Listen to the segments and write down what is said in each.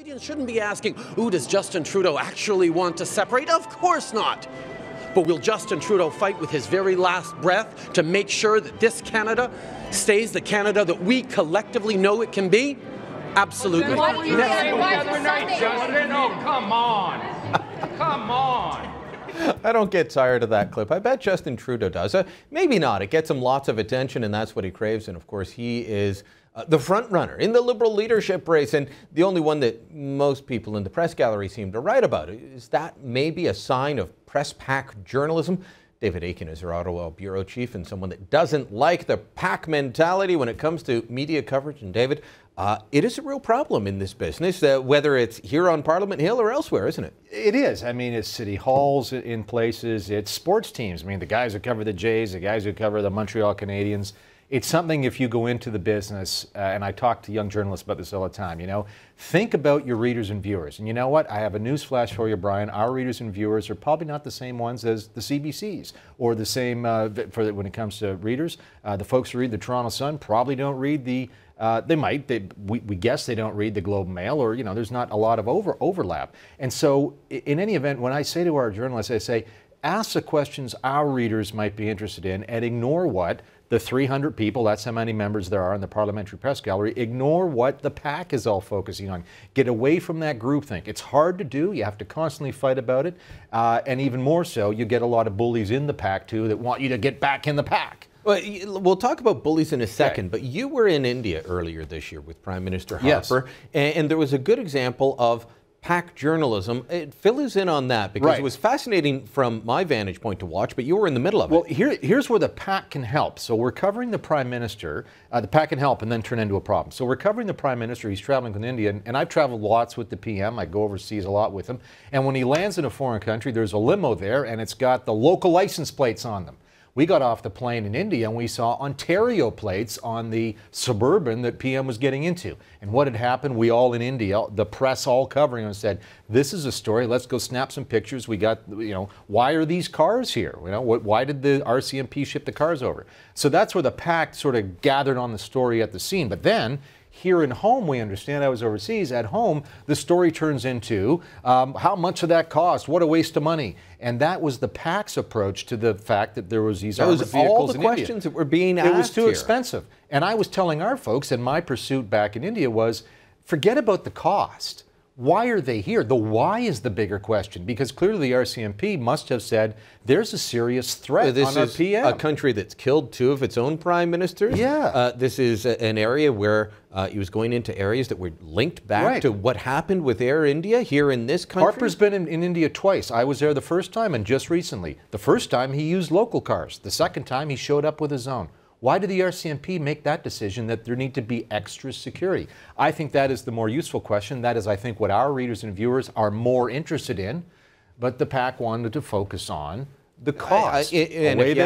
Canadians shouldn't be asking, ooh, does Justin Trudeau actually want to separate? Of course not. But will Justin Trudeau fight with his very last breath to make sure that this Canada stays the Canada that we collectively know it can be? Absolutely. Why did you say other night, Justin? Oh, come on. Come on. I don't get tired of that clip. I bet Justin Trudeau does. Maybe not. It gets him lots of attention, and that's what he craves. And of course, he is the front runner in the Liberal leadership race, and the only one that most people in the press gallery seem to write about. Is that maybe a sign of press pack journalism? David Akin is our Ottawa bureau chief and someone that doesn't like the pack mentality when it comes to media coverage. And David, it is a real problem in this business, whether it's here on Parliament Hill or elsewhere, isn't it? It is. I mean, it's city halls in places, it's sports teams. I mean, the guys who cover the Jays, the guys who cover the Montreal Canadiens. It's something, if you go into the business, and I talk to young journalists about this all the time, think about your readers and viewers. And you know what? I have a news flash for you, Brian. Our readers and viewers are probably not the same ones as the CBCs, or the same when it comes to readers. The folks who read the Toronto Sun probably don't read the they might. We guess they don't read the Globe and Mail, or there's not a lot of overlap. And so, in any event, when I say to our journalists, I say, ask the questions our readers might be interested in, and ignore what the 300 people, that's how many members there are in the Parliamentary Press Gallery, ignore what the pack is all focusing on. Get away from that groupthink. It's hard to do. You have to constantly fight about it. And even more so, you get a lot of bullies in the pack, too, that want you to get back in the pack. Well, we'll talk about bullies in a second, but you were in India earlier this year with Prime Minister Harper, yes. And there was a good example of pack journalism. Fill us in on that, because it was fascinating from my vantage point to watch, but you were in the middle of it. Well, here's where the pack can help. So we're covering the Prime Minister. The pack can help and then turn into a problem. So we're covering the Prime Minister. He's traveling with India, and I've traveled lots with the PM. I go overseas a lot with him. And when he lands in a foreign country, there's a limo there, and it's got the local license plates on them. We got off the plane in India and we saw Ontario plates on the Suburban that PM was getting into. And what had happened, we all in India, the press all covering and said, this is a story, let's go snap some pictures. We got, why are these cars here? Why did the RCMP ship the cars over? So that's where the pack sort of gathered on the story at the scene. But then, here at home, we understand, I was overseas, at home, the story turns into how much of that cost, what a waste of money. And that was the PAC's approach to the fact that there was these armored vehicles in India. All the questions that were being asked. It was too expensive. And I was telling our folks, and my pursuit back in India was, forget about the cost. Why are they here? The why is the bigger question, because clearly the RCMP must have said there's a serious threat on our PM. This is a country that's killed two of its own prime ministers. Yeah. This is an area where he was going into areas that were linked back to what happened with Air India here in this country. Harper's been in India twice. I was there the first time and just recently. The first time he used local cars. The second time he showed up with his own. Why did the RCMP make that decision that there need to be extra security? I think that is the more useful question. That is, I think, what our readers and viewers are more interested in. But the PAC wanted to focus on the cost. And if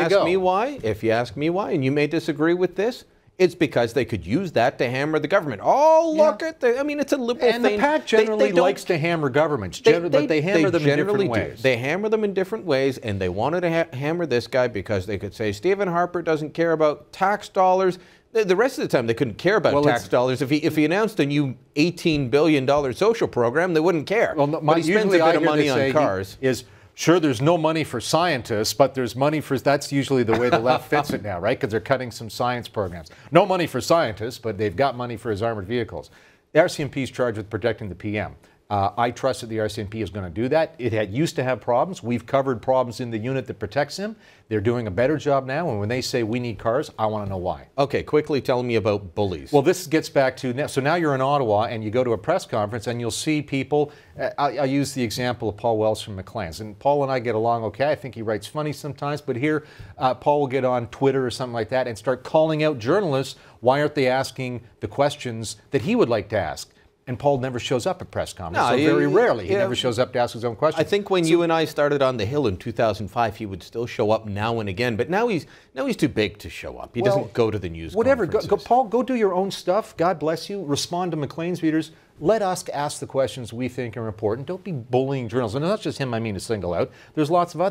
you ask me why, and you may disagree with this, it's because they could use that to hammer the government. Oh, look at the, it's a liberal thing. And the PAC generally likes to hammer governments, but they hammer them in different ways. They hammer them in different ways, and they wanted to hammer this guy because they could say, Stephen Harper doesn't care about tax dollars. The rest of the time, they couldn't care about tax dollars. If he announced a new $18 billion social program, they wouldn't care. Well, but he spends a bit of money on cars. Sure, there's no money for scientists, but there's money for, that's usually the way the left fits it now, right? Because they're cutting some science programs. No money for scientists, but they've got money for his armored vehicles. The RCMP is charged with protecting the PM. I trust that the RCMP is going to do that. It used to have problems. We've covered problems in the unit that protects him. They're doing a better job now, and when they say we need cars, I want to know why. Okay, quickly tell me about bullies. Well, this gets back to, so now you're in Ottawa and you go to a press conference and you'll see people, I use the example of Paul Wells from Maclean's, and Paul and I get along okay. I think he writes funny sometimes, but here Paul will get on Twitter or something like that and start calling out journalists, why aren't they asking the questions that he would like to ask? And Paul never shows up at press conferences, so very rarely. He never shows up to ask his own questions. I think when you and I started on the Hill in 2005, he would still show up now and again, but now he's too big to show up. He doesn't go to the news conferences. Whatever, Paul, go do your own stuff. God bless you. Respond to Maclean's readers. Let us ask the questions we think are important. Don't be bullying journalists. And not just him I mean to single out. There's lots of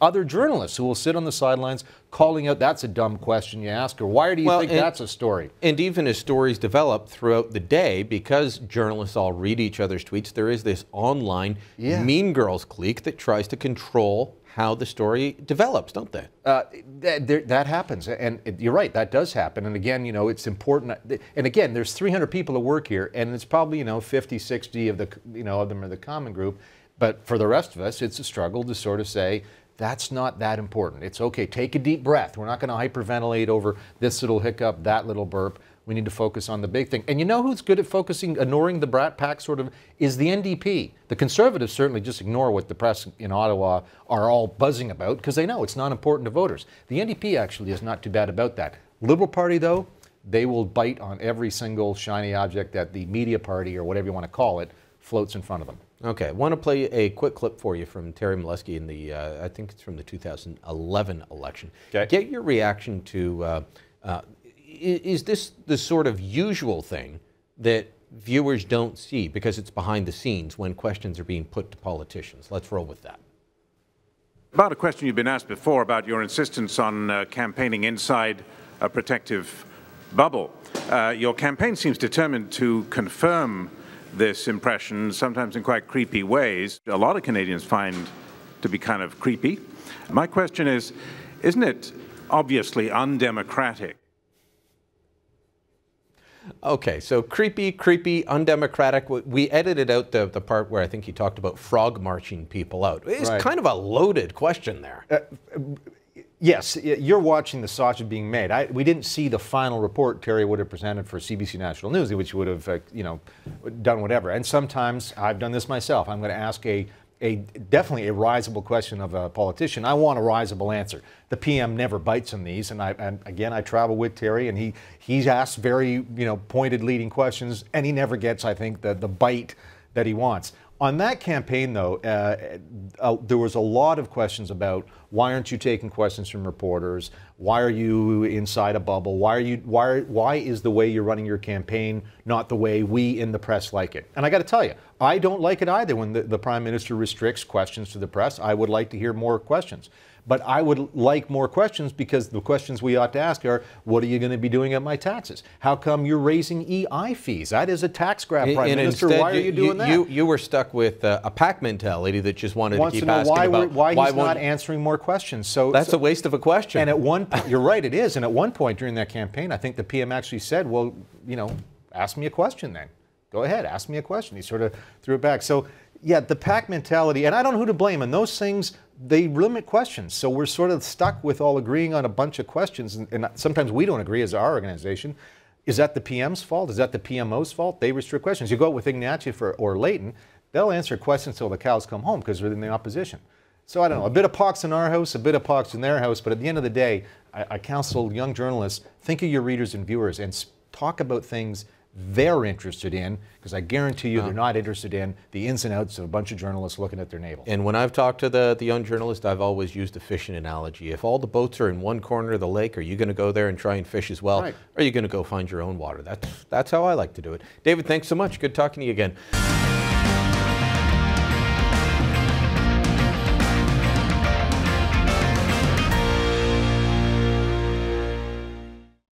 other journalists who will sit on the sidelines calling out, that's a dumb question you ask, or why do you think that's a story? And even as stories develop throughout the day, because journalists all read each other's tweets, there is this online Mean Girls clique that tries to control how the story develops, don't they? That happens, and you're right, that does happen. And again, it's important. And again, there's 300 people that work here, and it's probably 50, 60 of them are the common group. But for the rest of us, it's a struggle to sort of say that's not that important. It's okay. Take a deep breath. We're not going to hyperventilate over this little hiccup, that little burp. We need to focus on the big thing. And you know who's good at focusing, ignoring the brat pack sort of, is the NDP. The Conservatives certainly just ignore what the press in Ottawa are all buzzing about because they know it's not important to voters. The NDP actually is not too bad about that. Liberal Party, though, they will bite on every single shiny object that the media party, or whatever you want to call it, floats in front of them. Okay, I want to play a quick clip for you from Terry Milewski in the, I think it's from the 2011 election. Okay. Get your reaction to, is this the sort of usual thing that viewers don't see because it's behind the scenes when questions are being put to politicians? Let's roll with that. About a question you've been asked before about your insistence on campaigning inside a protective bubble. Your campaign seems determined to confirm this impression, sometimes in quite creepy ways. A lot of Canadians find to be kind of creepy. My question is, isn't it obviously undemocratic? Okay, so creepy, undemocratic. We edited out the part where I think you talked about frog marching people out. It's kind of a loaded question there. Yes, you're watching the sausage being made. We didn't see the final report Terry would have presented for CBC National News, which would have, done whatever. And sometimes I've done this myself. I'm going to ask definitely a risible question of a politician. I want a risible answer. The PM never bites on these, and again I travel with Terry, and he's asked very pointed leading questions, and he never gets, I think, the bite that he wants. On that campaign, though, there was a lot of questions about why aren't you taking questions from reporters? Why are you inside a bubble? Why is the way you're running your campaign not the way we in the press like it? And I got to tell you, I don't like it either when the Prime Minister restricts questions to the press. I would like to hear more questions. But I would like more questions because the questions we ought to ask are, what are you going to be doing at my taxes? How come you're raising EI fees? That is a tax grab, Prime Minister. Instead, why are you doing that? You were stuck with a pack mentality that just wanted to keep asking about why he's not answering more questions. So that's a waste of a question. And at one point, you're right, it is. And at one point during that campaign, I think the PM actually said, well, ask me a question then. Go ahead, ask me a question. He sort of threw it back. So yeah, the pack mentality, and I don't know who to blame, and those things, they limit questions. So we're sort of stuck with all agreeing on a bunch of questions, and sometimes we don't agree as our organization. Is that the PM's fault? Is that the PMO's fault? They restrict questions. You go out with Ignacio or Leighton, they'll answer questions till the cows come home because they're in the opposition. So I don't know, a bit of pox in our house, a bit of pox in their house, but at the end of the day, I counsel young journalists, think of your readers and viewers and talk about things they're interested in, because I guarantee you they're not interested in the ins and outs of a bunch of journalists looking at their navel. And when I've talked to the young journalist, I've always used a fishing analogy. If all the boats are in one corner of the lake, are you going to go there and try and fish as well? Right. Or are you going to go find your own water? That's how I like to do it. David, thanks so much. Good talking to you again.